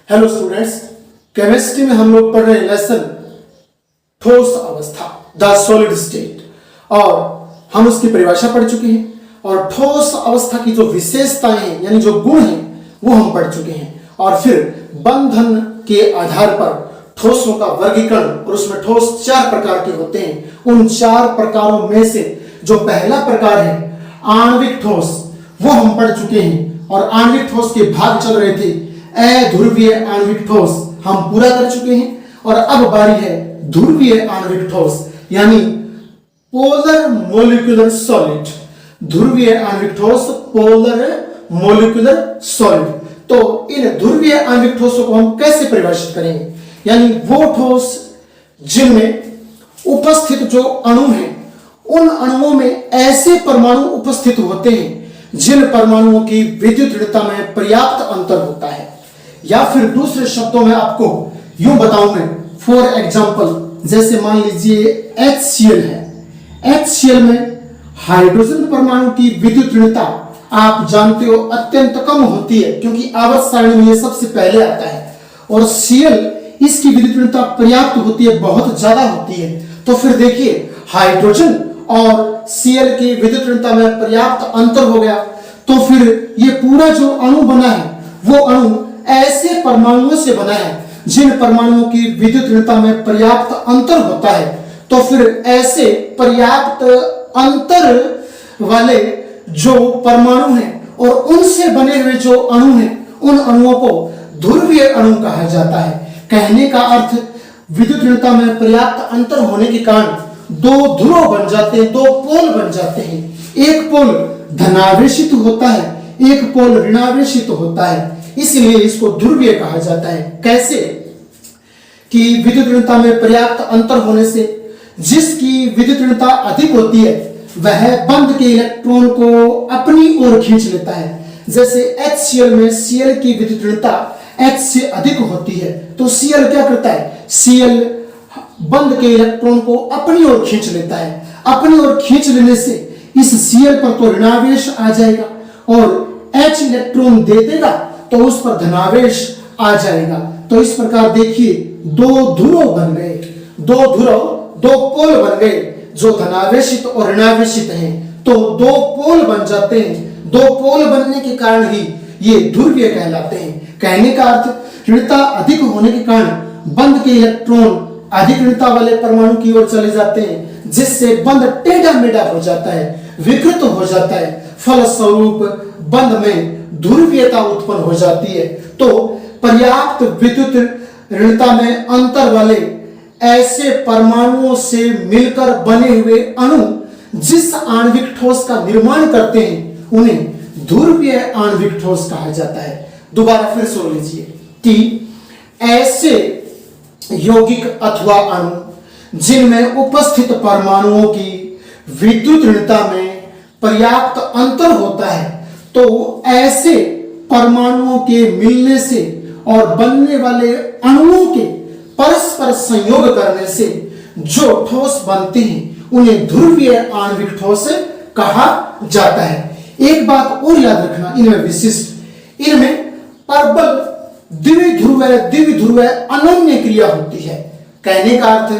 Hello students, chemistry में हम लोग पढ़ रहे हैं लेसन ठोस अवस्था, द सॉलिड स्टेट, और हम उसकी परिभाषा पढ़ चुके हैं। और ठोस अवस्था की जो विशेषताएं हैं यानी जो गुण हैं वो हम पढ़ चुके हैं। और फिर बंधन के आधार पर ठोसों का वर्गीकरण, और उसमें ठोस 4 प्रकार के होते हैं। उन 4 प्रकारों में से जो पहला प्रकार है आणविक ठोस, वो हम पढ़ चुके हैं। और आणविक ठोस के भाग चल रहे थे। अध्रुवीय आणविक ठोस हम पूरा कर चुके हैं, और अब बारी है ध्रुवीय आणविक ठोस यानी पोलर मोलिकुलर सॉलिड। ध्रुवीय आणविक ठोस, पोलर मोलिकुलर सॉलिड। तो इन ध्रुवीय आणविक ठोसों को हम कैसे परिभाषित करेंगे? यानी वो ठोस जिनमें उपस्थित जो अणु हैं, उन अणुओं में ऐसे परमाणु उपस्थित होते हैं जिन परमाणुओं की विद्युत ऋणता में पर्याप्त अंतर होता है। या फिर दूसरे शब्दों में आपको यूं बताऊं मैं, फॉर एग्जाम्पल, जैसे मान लीजिए HCl है। HCl में हाइड्रोजन परमाणु की विद्युत ऋणता आप जानते हो अत्यंत कम होती है, क्योंकि आवर्त सारणी में ये सबसे पहले आता है। और Cl, इसकी विद्युत ऋणता पर्याप्त होती है, बहुत ज्यादा होती है। तो फिर देखिए, हाइड्रोजन और Cl की विद्युत ऋणता में पर्याप्त अंतर हो गया, तो फिर ये पूरा जो अणु बना है वो अणु ऐसे परमाणुओं से बना है जिन परमाणुओं की विद्युत ऋणता में पर्याप्त अंतर होता है। तो फिर ऐसे पर्याप्त अंतर वाले जो परमाणु हैं और उनसे बने हुए जो अणु हैं, उन अणुओं को ध्रुवीय अणु कहा जाता है। कहने का अर्थ, विद्युत ऋणता में पर्याप्त अंतर होने के कारण 2 ध्रुव बन जाते हैं, 2 पोल बन जाते हैं। एक पोल धनावेशित होता है, एक पोल ऋणावेशित होता है, इसलिए इसको ध्रुवीय कहा जाता है। कैसे? कि विद्युत ऋणता में पर्याप्त अंतर होने से जिसकी विद्युत ऋणता अधिक होती है वह बंध के इलेक्ट्रॉन को अपनी ओर खींच लेता है। जैसे HCl में Cl की विद्युत ऋणता H से अधिक होती है, तो Cl क्या करता है? Cl बंध के इलेक्ट्रॉन को अपनी ओर खींच लेता है। अपनी ओर खींच लेने से इस Cl पर तो ऋणावेश आ जाएगा, और H इलेक्ट्रॉन दे देगा तो उस पर धनावेश आ जाएगा। तो इस प्रकार देखिए, 2 ध्रुव बन गए, 2 ध्रुव, 2 पोल बन गए जो धनावेशित और ऋणावेशित हैं। तो 2 पोल बन जाते हैं। 2 पोल बनने के कारण ही ये ध्रुवीय कहलाते हैं। कहने का अर्थ, ऋणता अधिक होने के कारण बंध के इलेक्ट्रॉन अधिक ऋणता वाले परमाणु की ओर चले जाते हैं, जिससे बंध टेढ़ा मेढ़ा हो जाता है, विकृत हो जाता है। फलस्वरूप बंध में ध्रुवीयता उत्पन्न हो जाती है। तो पर्याप्त विद्युत ऋणता में अंतर वाले ऐसे परमाणुओं से मिलकर बने हुए अणु जिस आणविक ठोस का निर्माण करते हैं उन्हें ध्रुवीय आणविक ठोस कहा जाता है। दोबारा फिर सुन लीजिए कि ऐसे यौगिक अथवा अणु जिनमें उपस्थित परमाणुओं की विद्युत ऋणता में पर्याप्त अंतर होता है, तो ऐसे परमाणुओं के मिलने से और बनने वाले अणुओं के परस्पर संयोग करने से जो ठोस बनते हैं उन्हें ध्रुवीय आणविक ठोस कहा जाता है। एक बात और याद रखना इनमें विशिष्ट, इनमें प्रबल द्विध्रुव अनन्य क्रिया होती है। कहने का अर्थ,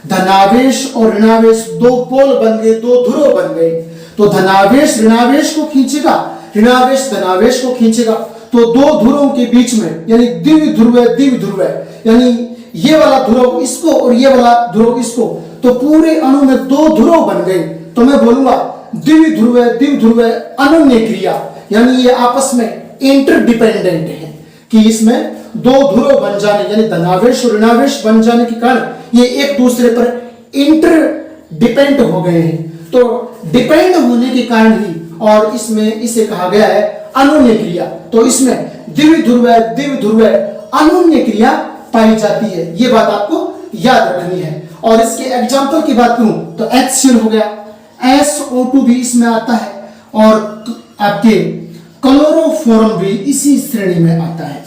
धनावेश और ऋणावेश 2 पोल बन गए, 2 ध्रुव बन गए। तो धनावेश ऋणावेश को खींचेगा, ऋणावेश धनावेश को खींचेगा, तो 2 ध्रुवों के बीच में यानी द्विध्रुव यानी ये वाला ध्रुव इसको और ये वाला ध्रुव इसको, तो पूरे अणु में 2 ध्रुव बन गए। तो मैं बोलूंगा द्विध्रुव अनन्य क्रिया, यानी ये आपस में इंटरडिपेंडेंट है, कि इसमें 2 ध्रुव बन जाने यानी धनावेश और ऋणावेश बन जाने के कारण ये एक दूसरे पर इंटरडिपेंड हो गए हैं। तो डिपेंड होने के कारण ही और इसमें इसे कहा गया है अनन्य क्रिया। तो इसमें द्विध्रुव अनन्य क्रिया पाई जाती है, ये बात आपको याद रखनी है। और इसके एग्जाम्पल की बात करूं तो HCl हो गया, SO2 भी इसमें आता है, और आपके क्लोरोफॉर्म भी इसी श्रेणी में आता है।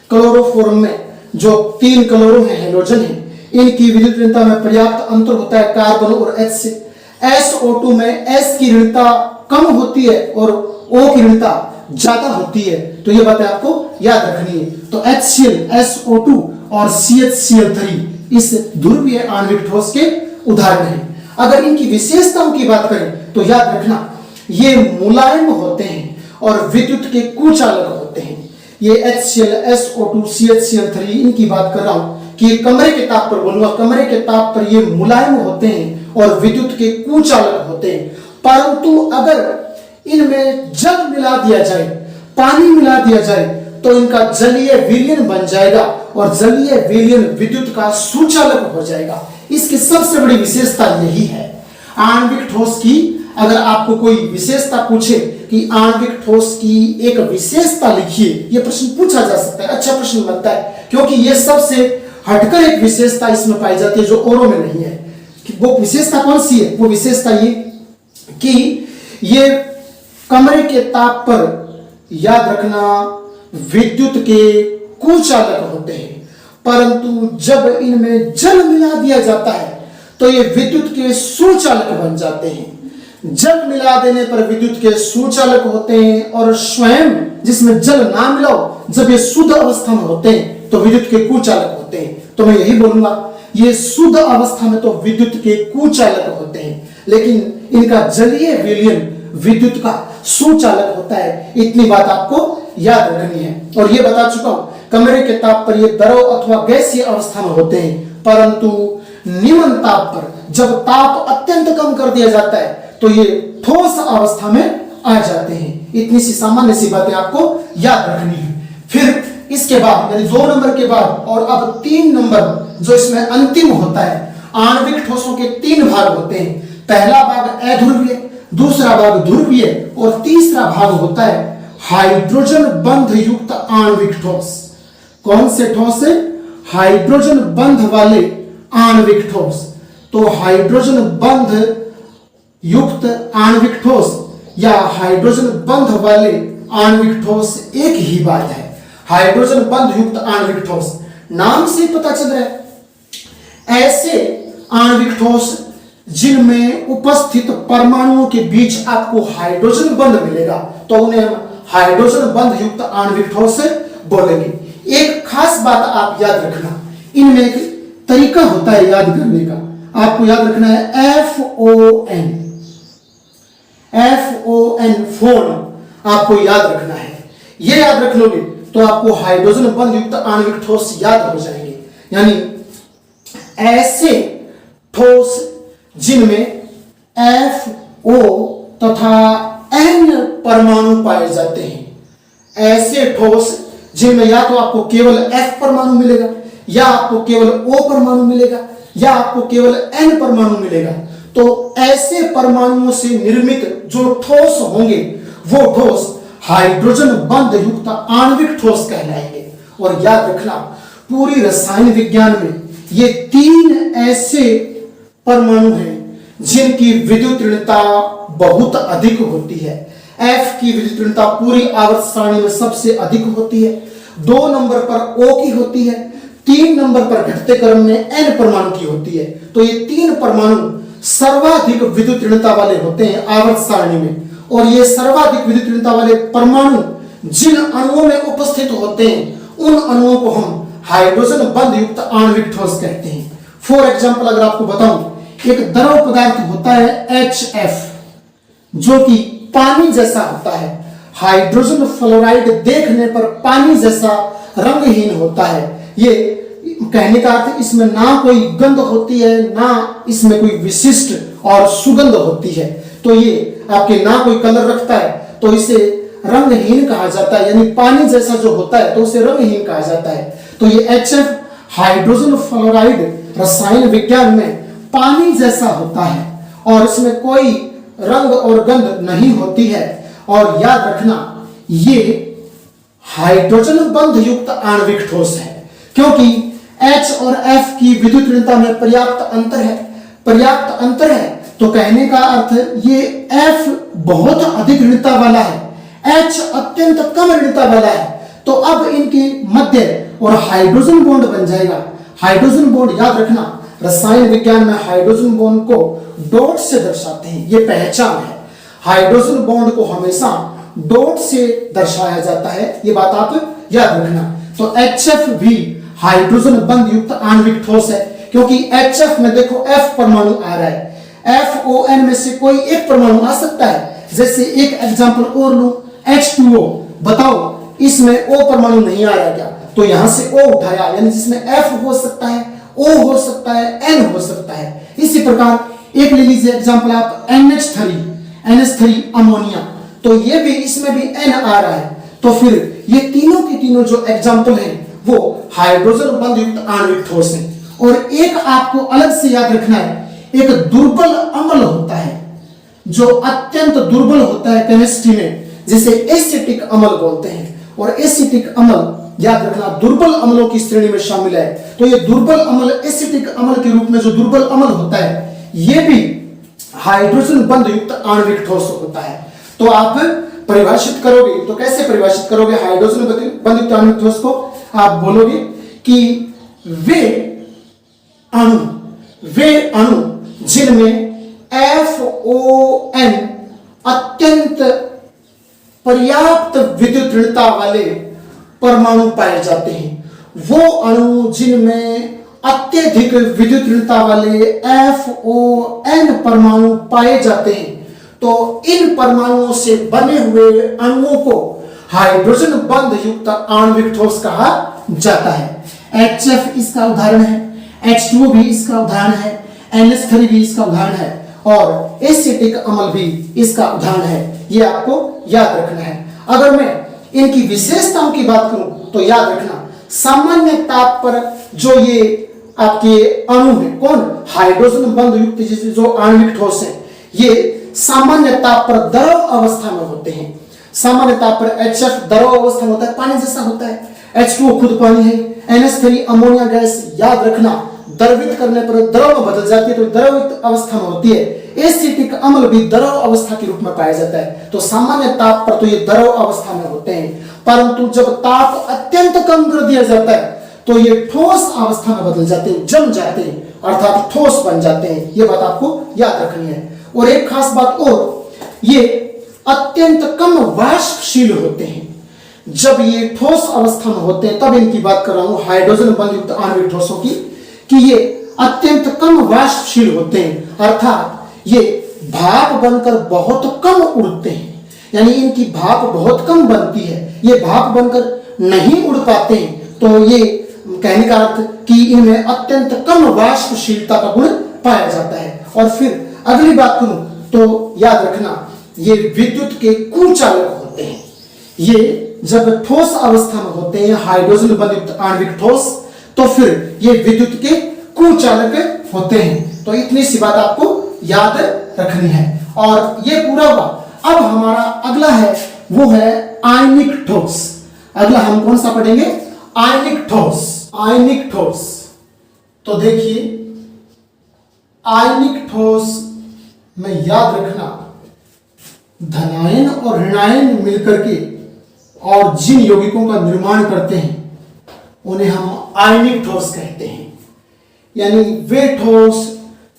क्लोरोफॉर्म में जो 3 क्लोरो है, हेलोजन है, इनकी विद्युत ऋणता में पर्याप्त अंतर होता है कार्बन और H से। SO2 में S की ऋणता कम होती है और O की ऋणता ज्यादा होती है। तो ये बातें आपको याद रखनी है। तो HCl, SO2 और CHCl3 इस ध्रुवीय आणविक ठोस के उदाहरण हैं। अगर इनकी विशेषताओं की बात करें तो याद रखना ये मुलायम होते हैं और विद्युत के कुचालक होते हैं। ये HCl, SO2, CHCl3 इनकी बात कर रहा हूं कि कमरे के ताप पर बोलूंगा, कमरे के ताप पर ये मुलायम होते हैं और विद्युत के कुचालक होते हैं। परंतु अगर इनमें जल मिला दिया जाए, पानी मिला दिया जाए तो इनका जलीय विलयन बन जाएगा और जलीय विलयन विद्युत का सुचालक हो जाएगा। इसकी सबसे बड़ी विशेषता यही है। आणविक ठोस की अगर आपको कोई विशेषता पूछे कि आणविक ठोस की एक विशेषता लिखिए, यह प्रश्न पूछा जा सकता है, अच्छा प्रश्न बनता है, क्योंकि यह सबसे हटकर एक विशेषता इसमें पाई जाती है जो औरों में नहीं है। वो विशेषता कौन सी है? वो विशेषता ये कि ये कमरे के ताप पर, याद रखना, विद्युत के कुचालक होते हैं, परंतु जब इनमें जल मिला दिया जाता है तो ये विद्युत के सुचालक बन जाते हैं। जल मिला देने पर विद्युत के सुचालक होते हैं और स्वयं जिसमें जल ना मिलाओ, जब ये शुद्ध अवस्था में होते हैं तो विद्युत के कुचालक होते हैं। तो मैं यही बोलूंगा, ये शुद्ध अवस्था में तो विद्युत के कुचालक होते हैं, लेकिन इनका जलीय विलयन विद्युत का सुचालक होता है। इतनी बात आपको याद रखनी है। और ये बता चुका हूं, कमरे के ताप पर ये द्रव अथवा गैसीय अवस्था में होते हैं, परंतु निम्न ताप पर जब ताप अत्यंत कम कर दिया जाता है तो ये ठोस अवस्था में आ जाते हैं। इतनी सी सामान्य सी बातें आपको याद रखनी है। फिर इसके बाद यानी 2 नंबर के बाद और अब 3 नंबर जो इसमें अंतिम होता है, आणविक ठोसों के 3 भाग होते हैं। पहला भाग अध्रुवीय, दूसरा भाग ध्रुवीय और तीसरा भाग होता है हाइड्रोजन बंध युक्त आणविक ठोस। कौन से ठोस है? हाइड्रोजन बंध वाले आणविक ठोस। तो हाइड्रोजन बंध युक्त आणविक ठोस या हाइड्रोजन बंध वाले आणविक ठोस एक ही बात है। हाइड्रोजन बंध युक्त आणविक ठोस, नाम से पता चल रहा है, ऐसे आणविक ठोस जिनमें उपस्थित परमाणुओं के बीच आपको हाइड्रोजन बंध मिलेगा तो उन्हें हम हाइड्रोजन बंध युक्त आणविक ठोस बोलेंगे। एक खास बात आप याद रखना, इनमें एक तरीका होता है याद करने का। आपको याद रखना है FON, फोन आपको याद रखना है। ये याद रख लोगे तो आपको हाइड्रोजन बंध युक्त आणविक ठोस याद हो जाएंगे। यानी ऐसे ठोस जिनमें FO तथा N परमाणु पाए जाते हैं, ऐसे ठोस जिनमें या तो आपको केवल F परमाणु मिलेगा या आपको केवल O परमाणु मिलेगा या आपको केवल N परमाणु मिलेगा। तो ऐसे परमाणुओं से निर्मित जो ठोस होंगे वो ठोस हाइड्रोजन बंध युक्त आणविक ठोस कहलाएंगे। और याद रखना, पूरी रसायन विज्ञान में ये 3 ऐसे परमाणु हैं जिनकी विद्युत ऋणता बहुत अधिक होती है। F की विद्युत ऋणता पूरी आवर्त सारणी में सबसे अधिक होती है, 2 नंबर पर O की होती है, 3 नंबर पर घटते क्रम में N परमाणु की होती है। तो ये 3 परमाणु सर्वाधिक विद्युत ऋणता वाले होते हैं आवर्त सारणी में। और ये सर्वाधिक विद्युत ऋणता वाले परमाणु जिन अणुओं में उपस्थित होते हैं उन अणुओं को हम हाइड्रोजन बंध युक्त आणविक ठोस कहते हैं। फॉर एग्जाम्पल अगर आपको बताऊं, एक द्रव पदार्थ होता है HF जो कि पानी जैसा होता है। हाइड्रोजन फ्लोराइड देखने पर पानी जैसा रंगहीन होता है। ये कहने का अर्थ इसमें ना कोई गंध होती है ना इसमें कोई विशिष्ट और सुगंध होती है। तो ये आपके ना कोई कलर रखता है तो इसे रंगहीन कहा जाता है, यानी पानी जैसा जो होता है तो उसे रंगहीन कहा जाता है। तो ये HF हाइड्रोजन फ्लोराइड रसायन विज्ञान में पानी जैसा होता है और इसमें कोई रंग और गंध नहीं होती है। और याद रखना, ये हाइड्रोजन बंध युक्त आणविक ठोस है क्योंकि H और F की विद्युत ऋणता में पर्याप्त अंतर है। पर्याप्त अंतर है तो कहने का अर्थ ये F बहुत अधिक ऋणता वाला है, H अत्यंत कम ऋणता वाला है। तो अब इनके मध्य और हाइड्रोजन बॉन्ड बन जाएगा। हाइड्रोजन बॉन्ड याद रखना, रसायन विज्ञान में हाइड्रोजन बॉन्ड को डॉट से दर्शाते हैं, ये पहचान है। हाइड्रोजन बॉन्ड को हमेशा डॉट से दर्शाया जाता है, ये बात आप याद रखना। तो HF भी हाइड्रोजन बंध युक्त आणविक ठोस है, क्योंकि HF में देखो F परमाणु आ रहा है, FON में से कोई एक परमाणु आ सकता है। जैसे एक एग्जांपल और लूं, H2O, बताओ इसमें O परमाणु नहीं आ रहा क्या? तो यहां से O उठाया, यानी जिसमें F हो सकता है, O हो सकता है, N हो सकता है। इसी प्रकार एक ले लीजिए एग्जांपल आप NH3 अमोनिया, तो ये भी इसमें भी N आ रहा है। तो फिर ये तीनों के तीनों जो एग्जांपल हैं वो हाइड्रोजन बंध युक्त आणविक ठोस हैं। और एक आपको अलग से याद रखना है, एक दुर्बल अम्ल होता है जो अत्यंत दुर्बल होता है केमिस्ट्री में, जिसे एसिटिक अम्ल बोलते हैं। और एसिटिक अम्ल याद रखना दुर्बल अम्लों की श्रेणी में शामिल है। तो ये दुर्बल अम्ल एसिटिक अम्ल के रूप में जो दुर्बल अम्ल होता है, ये भी हाइड्रोजन बंध युक्त आणविक ठोस होता है। तो आप परिभाषित करोगे, तो कैसे परिभाषित करोगे हाइड्रोजन बंध युक्त आणविक ठोस को? आप बोलोगे कि वे अणु जिनमें FON अत्यंत पर्याप्त विद्युत ऋणता वाले परमाणु पाए जाते हैं, वो अणु जिनमें अत्यधिक विद्युत ऋणता वाले FON परमाणु पाए जाते हैं, तो इन परमाणुओं से बने हुए अणुओं को हाइड्रोजन बंध युक्त आणविक ठोस कहा जाता है। HF इसका उदाहरण है, H2O भी इसका उदाहरण है, NH3 भी इसका उदाहरण है, और एसिटिक अम्ल भी इसका उदाहरण है। ये आपको याद रखना है। अगर मैं इनकी विशेषताओं की बात करूं तो याद रखना, सामान्य ताप पर जो ये आपके अणु है, कौन? हाइड्रोजन बंध युक्त जो आणविक ठोस है, ये सामान्य ताप पर द्रव अवस्था में होते हैं। सामान्य ताप पर HF द्रव अवस्था में होता है, पानी जैसा होता है। H2O खुद पानी है। NH3 अमोनिया गैस, याद रखना द्रवित करने पर द्रव में बदल जाती है, तो द्रवित अवस्था में होती है। एसिटिक अम्ल भी द्रव अवस्था के रूप में पाया जाता है। तो सामान्य ताप पर तो ये द्रव अवस्था में होते हैं, परंतु जब ताप अत्यंत कम कर दिया जाता है तो ये ठोस अवस्था में बदल जाते हैं, जम जाते हैं, अर्थात ठोस बन जाते हैं। ये बात आपको याद रखनी है। और एक खास बात और, ये अत्यंत कम वाष्पशील होते हैं। जब ये ठोस अवस्था में होते हैं, तब इनकी बात कर रहा हूं हाइड्रोजन बंध युक्त आणविक ठोसों की, कि ये अत्यंत कम वाष्पशील होते हैं, अर्थात ये भाप बनकर बहुत कम उड़ते हैं, यानी इनकी भाप बहुत कम बनती है, ये भाप बनकर नहीं उड़ पाते हैं। तो ये कहने का अर्थ कि इनमें अत्यंत कम वाष्पशीलता का गुण पाया जाता है। और फिर अगली बात करूं तो याद रखना, ये विद्युत के कुचालक होते हैं। ये जब ठोस अवस्था में होते हैं हाइड्रोजन बंध युक्त आणविक ठोस, तो फिर ये विद्युत के कुचालक होते हैं। तो इतनी सी बात आपको याद रखनी है। और ये पूरा हुआ। अब हमारा अगला है वो है आयनिक ठोस। अगला हम कौन सा पढ़ेंगे? आयनिक ठोस। आयनिक ठोस, तो देखिए आयनिक ठोस में याद रखना, धनायन और ऋणायन मिलकर के और जिन यौगिकों का निर्माण करते हैं उन्हें हम आयनिक ठोस कहते हैं। यानी वे ठोस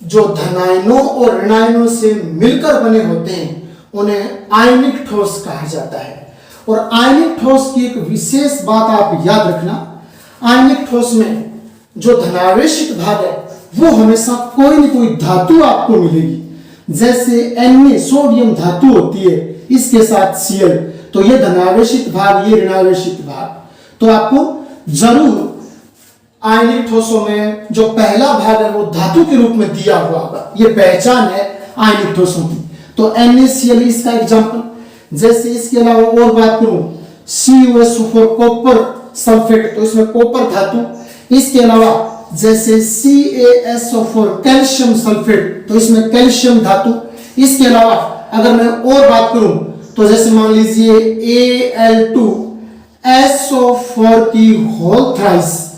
जो धनायनों और ऋणायनों से मिलकर बने होते हैं उन्हें आयनिक ठोस कहा जाता है। और आयनिक ठोस की एक विशेष बात आप याद रखना, आयनिक ठोस में जो धनावेशित भाग है वो हमेशा कोई न कोई धातु आपको मिलेगी। जैसे Na सोडियम धातु होती है, इसके साथ Cl, तो ये धनावेशित भाग, ये ऋणावेशित भाग। तो आपको जरूर आयनिक ठोसों में जो पहला भाग है वो धातु के रूप में दिया हुआ होगा, ये पहचान है आयनिक ठोसों की। तो NaCl इसका एग्जाम्पल। जैसे इसके अलावा और बात करूं, CuSO4 कॉपर सल्फेट, तो इसमें कॉपर धातु। इसके अलावा जैसे CaSO4 कैल्शियम सल्फेट, तो इसमें कैल्शियम धातु। इसके अलावा अगर मैं और बात करूं तो जैसे मान लीजिए Al2SO4 की होल थ्राइस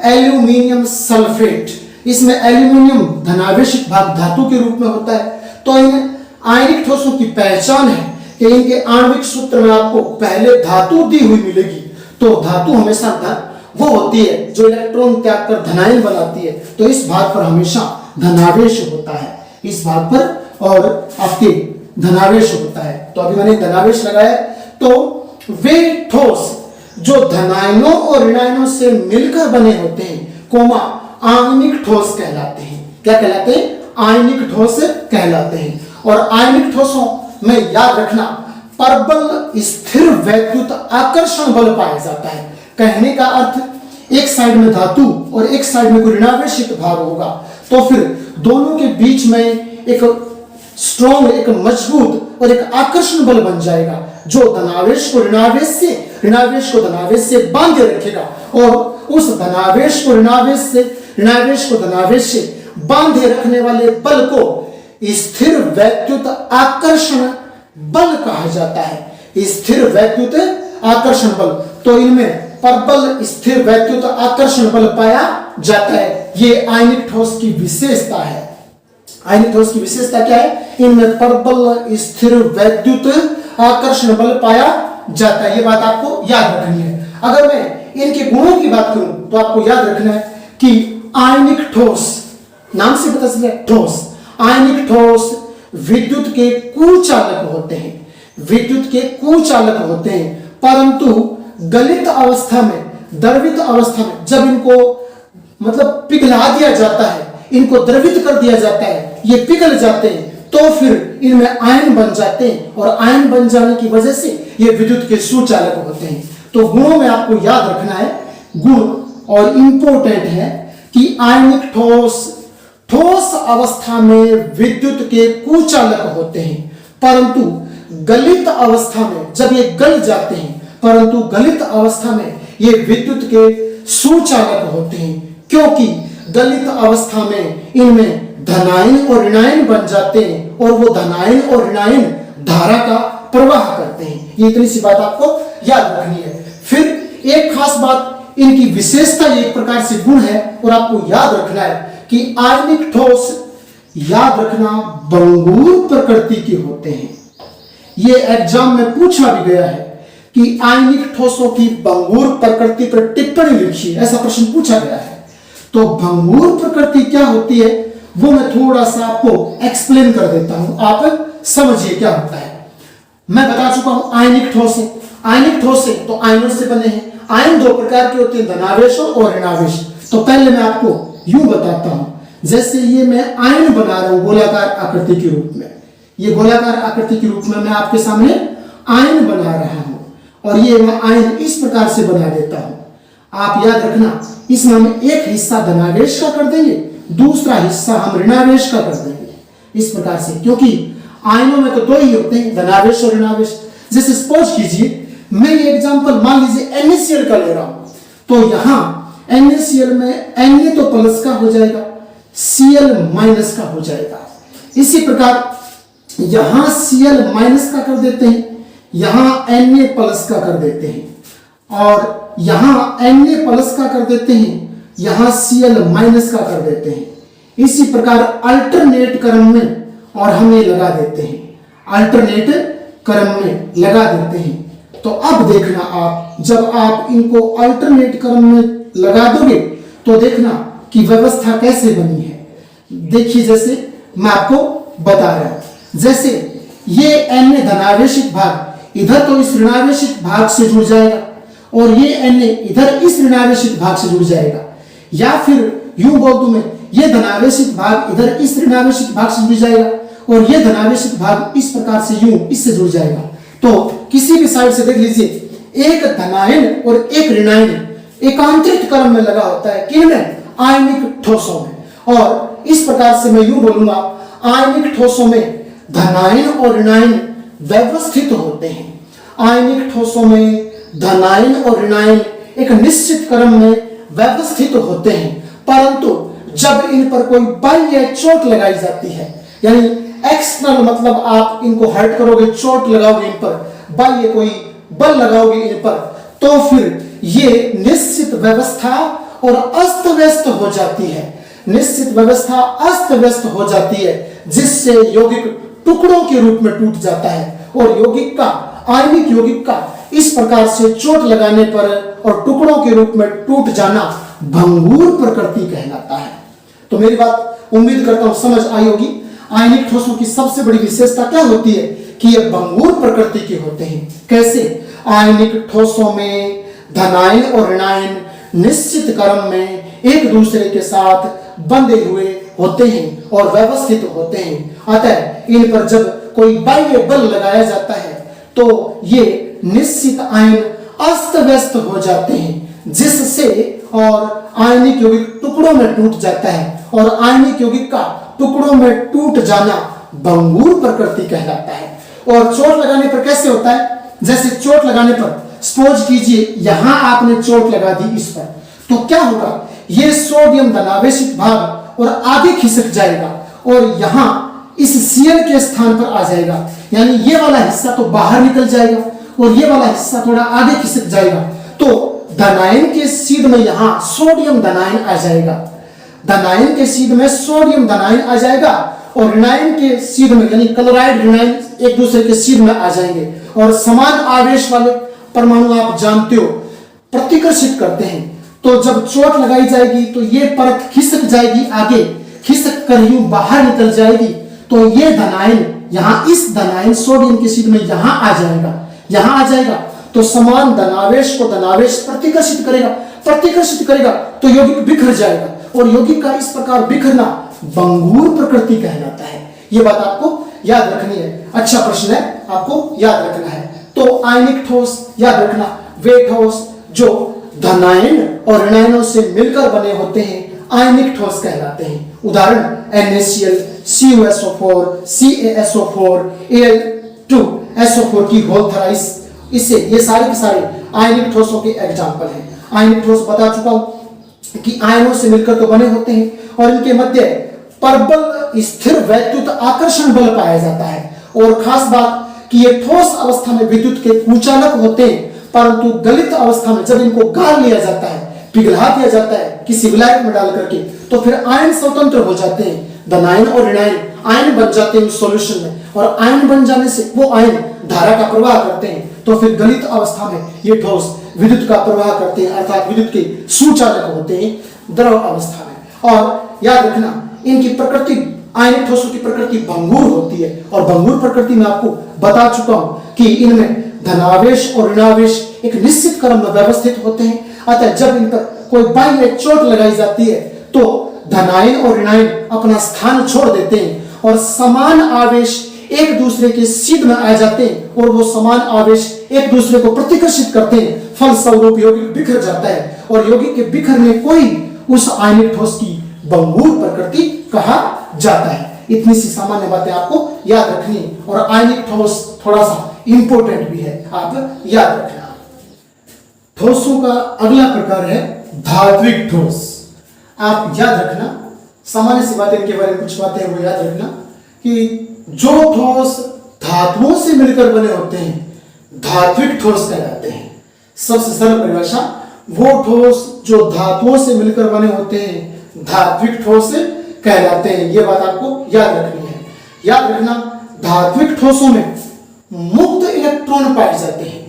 एल्यूमिनियम सल्फेट, इसमें एल्यूमिनियम धनावेशित भाग धातु के रूप में होता है। तो इन आयनिक ठोसों की पहचान है कि इनके आणविक सूत्र में आपको पहले धातु दी हुई मिलेगी। तो धातु हमेशा वो होती है जो इलेक्ट्रॉन त्याग कर धनायन बनाती है, तो इस भाग पर हमेशा धनावेश होता है, इस भाग पर और आपके धनावेश होता है। तो अभी मैंने धनावेश लगाया, तो वे ठोस जो धनायनों और ऋणायनों से मिलकर बने होते हैं, कोमा, आयनिक ठोस कहलाते हैं। क्या कहलाते हैं? आयनिक ठोस कहलाते हैं। और आयनिक ठोसों में याद रखना, परबल स्थिर वैद्युत आकर्षण बल पाया जाता है। कहने का अर्थ, एक साइड में धातु और एक साइड में कोई ऋणावेशित भाग होगा, तो फिर दोनों के बीच में एक स्ट्रॉन्ग, एक मजबूत और एक आकर्षण बल बन जाएगा, जो धनावेश को ऋणावेश से, ऋणावेश को धनावेश से बांधे रखेगा, और उस धनावेश को ऋणावेश से, ऋणावेश को धनावेश से बांधे रखने वाले बल को स्थिर वैद्युत आकर्षण बल कहा जाता है। स्थिर वैद्युत आकर्षण बल, तो इनमें परबल स्थिर वैद्युत आकर्षण बल पाया जाता है। ये आयनिक ठोस की विशेषता है। आयनिक ठोस की विशेषता क्या है? इनमें परबल स्थिर वैद्युत आकर्षण बल पाया जाता है। ये बात आपको याद रखनी है। अगर मैं इनके गुणों की बात करूं तो आपको याद रखना है कि आयनिक ठोस, नाम से पता चला ठोस, आयनिक ठोस विद्युत के कुचालक होते हैं, विद्युत के कुचालक होते हैं, परंतु गलित अवस्था में, द्रवित अवस्था में जब इनको मतलब पिघला दिया जाता है, इनको द्रवित कर दिया जाता है, ये पिघल जाते हैं, तो फिर इनमें आयन बन जाते हैं, और आयन बन जाने की वजह से ये विद्युत के सुचालक होते हैं। तो गुणों में आपको याद रखना है, गुण और इंपॉर्टेंट है कि आयनिक ठोस ठोस अवस्था में विद्युत के कुचालक होते हैं, परंतु गलित अवस्था में जब ये गल जाते हैं, परंतु गलित अवस्था में ये विद्युत के सुचालक होते हैं, क्योंकि गलित अवस्था में इनमें धनायन और ऋणायन बन जाते हैं, और वो धनायन और ऋणायन धारा का प्रवाह करते हैं। ये इतनी सी बात आपको याद रखनी है। फिर एक खास बात, इनकी विशेषता एक प्रकार से गुण है, और आपको याद रखना है कि आयनिक ठोस, याद रखना, भंगुर प्रकृति के होते हैं। ये एग्जाम में पूछा भी गया है कि आयनिक ठोसों की भंगुर प्रकृति पर टिप्पणी लिखिए, ऐसा प्रश्न पूछा गया है। तो भंगुर प्रकृति क्या होती है वो मैं थोड़ा सा आपको एक्सप्लेन कर देता हूं, आप समझिए क्या होता है। मैं बता चुका हूं आयनिक ठोस है, आयनिक ठोस है तो आयनों से बने हैं। आयन दो प्रकार के होते हैं, धनावेश और ऋणावेश। तो पहले मैं आपको यूं बताता हूं, जैसे ये मैं आयन बना रहा हूं गोलाकार आकृति के रूप में, ये गोलाकार आकृति के रूप में मैं आपके सामने आयन बना रहा हूं, और ये मैं आयन इस प्रकार से बना देता हूं। आप याद रखना, इसमें हम एक हिस्सा धनावेश का कर देंगे, दूसरा हिस्सा हम ऋणावेश का कर देंगे, इस प्रकार से, क्योंकि आयनों में तो दो ही होते हैं, धनावेश और ऋणावेश। जैसे सपोज कीजिए मैं ये एग्जांपल मान लीजिए NaCl का ले रहा हूं, तो यहां NaCl में Na तो प्लस का हो जाएगा, Cl माइनस का हो जाएगा। इसी प्रकार यहां Cl माइनस का कर देते हैं, यहां Na प्लस का कर देते हैं, और यहां Na प्लस का कर देते हैं, यहां Cl माइनस का कर देते हैं। इसी प्रकार अल्टरनेट क्रम में और हम ये लगा देते हैं, अल्टरनेट क्रम में लगा देते हैं। तो अब देखना आप, जब आप इनको अल्टरनेट क्रम में लगा दोगे तो देखना कि व्यवस्था कैसे बनी है। देखिए जैसे मैं आपको बता रहा हूं, जैसे ये Na धनावेशित भाग इधर तो इस ऋणावेशित भाग से जुड़ जाएगा, और ये Na इधर इस ऋणावेशित भाग से जुड़ जाएगा, या फिर यूं बोल दूं मैं, ये धनावेशित भाग इधर इस ऋणावेशित भाग से जुड़ जाएगा, और ये धनावेशित भाग इस प्रकार से यूं इससे जुड़ जाएगा। तो किसी भी साइड से देख लीजिए, एक धनायन और एक ऋणायन एकांतरित क्रम में लगा होता है, किनमें? आयनिक ठोसों में। और इस प्रकार से मैं यूं बोलूंगा, आयनिक ठोसों में धनायन और ऋणायन व्यवस्थित होते हैं। आयनिक ठोसों में धनायन और ऋणायन एक निश्चित क्रम में व्यवस्थित होते हैं, परंतु जब इन पर कोई बाह्य चोट लगाई जाती है, यानी एक्सटर्नल मतलब आप इनको हर्ट करोगे, चोट लगाओगे इन पर, बाह्य कोई बल लगाओगे इन पर, तो फिर ये निश्चित व्यवस्था और अस्त व्यस्त हो जाती है, निश्चित व्यवस्था अस्त व्यस्त हो जाती है, जिससे यौगिक टुकड़ों के रूप में टूट जाता है। और यौगिक का, आयनिक यौगिक का इस प्रकार से चोट लगाने पर और टुकड़ों के रूप में टूट जाना भंगुर प्रकृति कहलाता है। तो मेरी बात उम्मीद करता हूं समझ आई होगी। आयनिक ठोसों की सबसे बड़ी विशेषता क्या होती है कि ये भंगुर प्रकृति के होते हैं। कैसे? आयनिक ठोसों में धनायन और ऋणायन निश्चित क्रम में एक दूसरे के साथ बंधे हुए होते हैं और व्यवस्थित होते हैं। अतः इन पर जब कोई बाह्य बल लगाया जाता है तो ये निश्चित आयन अस्त व्यस्त हो जाते हैं, जिससे और आयनिक यौगिक टुकड़ों में टूट जाता है और आयनिक यौगिक का टुकड़ों में टूट जाना भंगुर प्रकृति कहलाता है। और चोट लगाने पर कैसे होता है? जैसे चोट लगाने पर सपोज कीजिए यहां आपने चोट लगा दी इस पर, तो क्या होगा? ये सोडियम धनावेशित भाग और आगे खिसक जाएगा और यहां इस सीएल के स्थान पर आ जाएगा, यानी ये वाला हिस्सा तो बाहर निकल जाएगा और ये वाला हिस्सा थोड़ा आगे खिसक जाएगा। तो धनायन के सीध में यहां सोडियम धनायन आ जाएगा, धनायन के सीध में सोडियम धनायन आ जाएगा और ऋणायन के सीध में यानी क्लोराइड ऋणायन एक दूसरे के सीध में आ जाएंगे और समान आवेश वाले परमाणु आप जानते हो प्रतिकर्षित करते हैं। तो जब चोट लगाई जाएगी तो ये परत खिसक जाएगी, आगे खिसक कर यूं बाहर निकल जाएगी। तो ये धनायन यहां इस धनायन सोडियम के सीध में यहां आ जाएगा, यहां आ जाएगा तो समान धनावेश को धनावेश प्रतिकर्षित करेगा, प्रतिकर्षित करेगा तो यौगिक बिखर जाएगा और यौगिक का इस प्रकार बिखरना भंगुर प्रकृति कहलाता है। ये बात आपको याद रखनी है। अच्छा प्रश्न है, आपको याद रखना है। तो आयनिक ठोस याद रखना, वे ठोस जो धनायन और ऋणायनों से मिलकर बने होते हैं आयनिक ठोस कहलाते हैं। उदाहरण NaCl, CuSO4, CaSO4, Al2SO4 की होल थराइस, इससे ये सारे के सारे आयनिक ठोसों के एग्जाम्पल हैं। आयनिक ठोस बता चुका हूं कि आयनों से मिलकर तो बने होते हैं और इनके मध्य प्रबल स्थिर वैद्युत आकर्षण बल पाया जाता है। और खास बात कि ये ठोस अवस्था में विद्युत के कुचालक होते हैं, परंतु गलित अवस्था में जब इनको गार लिया जाता है, पिघला दिया जाता है किसी विलायक में डाल करके, तो फिर आयन स्वतंत्र हो जाते हैं। धनायन और ऋणायन आयन बन जाते हैं सॉल्यूशन में और आयन बन जाने से वो आयन धारा का प्रवाह करते हैं। तो फिर गलित अवस्था में ये ठोस विद्युत का प्रवाह करते हैं, अर्थात विद्युत के सुचालक होते हैं द्रव अवस्था में। और याद रखना इनकी प्रकृति, आयनिक ठोसों की प्रकृति भंगुर होती है और भंगुर प्रकृति में आपको बता चुका हूं कि इनमें धनावेश और ऋणावेश एक निश्चित क्रम में व्यवस्थित होते हैं। अतः जब इन पर कोई बाह्य चोट लगाई जाती है तो धनायन और ऋणायन अपना स्थान छोड़ देते हैं और समान आवेश एक दूसरे के सीध में आ जाते हैं और वो समान आवेश एक दूसरे को प्रतिकर्षित करते हैं। फलस्वरूप यौगिक बिखर जाता है और यौगिक के बिखरने कोई उस आयनिक ठोस की भंगुर प्रकृति कहा जाता है। इतनी सी सामान्य बातें आपको याद रखनी और आयनिक ठोस थोड़ा सा इंपॉर्टेंट भी है, आप याद रखना। ठोसों का अगला प्रकार है धात्विक ठोस। आप याद रखना, सामान्य सी बातें के बारे में कुछ बातें वो याद रखना कि जो ठोस धातुओं से मिलकर बने होते हैं धात्विक ठोस कहलाते हैं। सबसे सरल परिभाषा, वो ठोस जो धातुओं से मिलकर बने होते हैं धात्विक ठोस कहलाते हैं। ये बात आपको याद रखनी है। याद रखना धात्विक ठोसों में मुक्त इलेक्ट्रॉन पाए जाते हैं।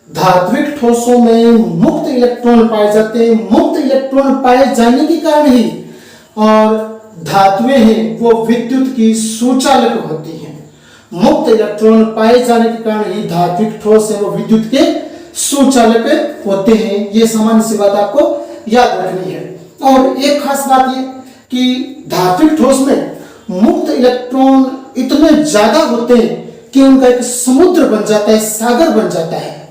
धात्विक ठोसों में मुक्त इलेक्ट्रॉन पाए जाते हैं। मुक्त इलेक्ट्रॉन पाए जाने के कारण ही और धातुएं हैं वो विद्युत की सुचालक होती हैं। मुक्त इलेक्ट्रॉन पाए जाने के कारण ही धात्विक ठोस है वो विद्युत के सुचालक होते हैं। ये सामान्य सी बात आपको याद रखनी है। और एक खास बात ये कि धात्विक ठोस में मुक्त इलेक्ट्रॉन इतने ज्यादा होते हैं कि उनका एक समुद्र बन जाता है, सागर बन जाता है।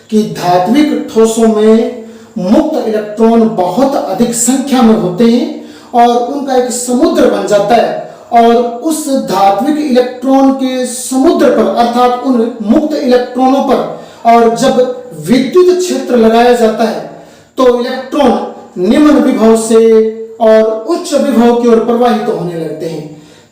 कि धात्विक ठोसों में मुक्त इलेक्ट्रॉन बहुत अधिक संख्या में होते हैं और उनका एक समुद्र बन जाता है और उस धात्विक इलेक्ट्रॉन के समुद्र पर अर्थात उन मुक्त इलेक्ट्रॉनों पर और जब विद्युत क्षेत्र लगाया जाता है तो इलेक्ट्रॉन निम्न विभव से और उच्च विभव की ओर प्रवाहित होने लगते हैं।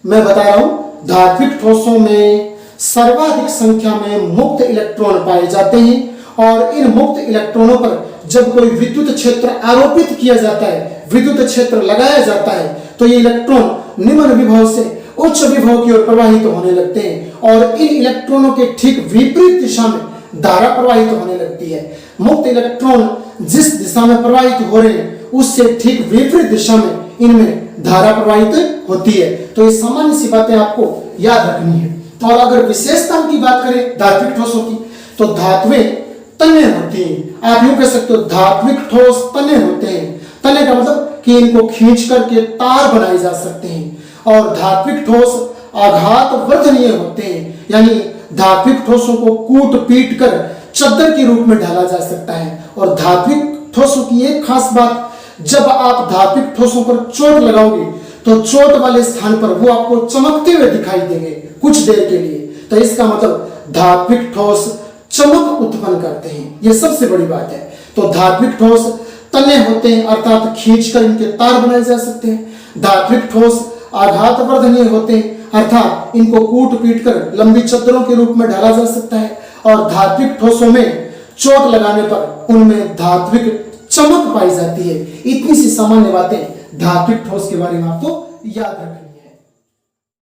मैं बता रहा हूं धात्विक ठोसों में सर्वाधिक संख्या में मुक्त इलेक्ट्रॉन पाए जाते हैं और इन मुक्त इलेक्ट्रॉनों पर जब कोई विद्युत क्षेत्र आरोपित किया जाता है, विद्युत क्षेत्र लगाया जाता है, तो ये इलेक्ट्रॉन निम्न विभव से उच्च विभव की ओर प्रवाहित होने लगते हैं और इन इलेक्ट्रॉनों के ठीक विपरीत दिशा में धारा प्रवाहित होने लगती है। मुक्त इलेक्ट्रॉन जिस दिशा में प्रवाहित हो रहे हैं उससे ठीक विपरीत दिशा में इनमें धारा प्रवाहित होती है। तो ये सामान्य सी बातें आपको याद रखनी है। और अगर विशेषताओं की बात करें धात्विक ठोसों की, तो धातुएं तने होती हैं। आप यूं कह सकते हो धात्विक ठोस तने होते हैं। तने का मतलब कि इनको खींच करके तार बनाए जा सकते हैं। और धात्विक ठोस आघात वर्धनीय होते हैं, यानी धात्विक ठोसों को कूट पीट कर चद्दर के रूप में ढाला जा सकता है। और धात्विक ठोसों की एक खास बात, जब आप धात्विक ठोसों पर चोट लगाओगे तो चोट वाले स्थान पर वो आपको चमकते हुए दिखाई देंगे कुछ देर के लिए। तो इसका मतलब धात्विक ठोस चमक उत्पन्न करते हैं, यह सबसे बड़ी बात है। तो धात्विक ठोस तने होते हैं, अर्थात खींचकर इनके तार बनाए जा सकते हैं। धात्विक ठोस आघात वर्धनीय होते हैं, अर्थात इनको कूट पीट कर लंबी चद्दरों के रूप में ढाला जा सकता है। और धात्विक ठोसों में चोट लगाने पर उनमें धात्विक चमक पाई जाती है। इतनी सी सामान्य बातें धात्विक ठोस के बारे में आपको याद रखनी।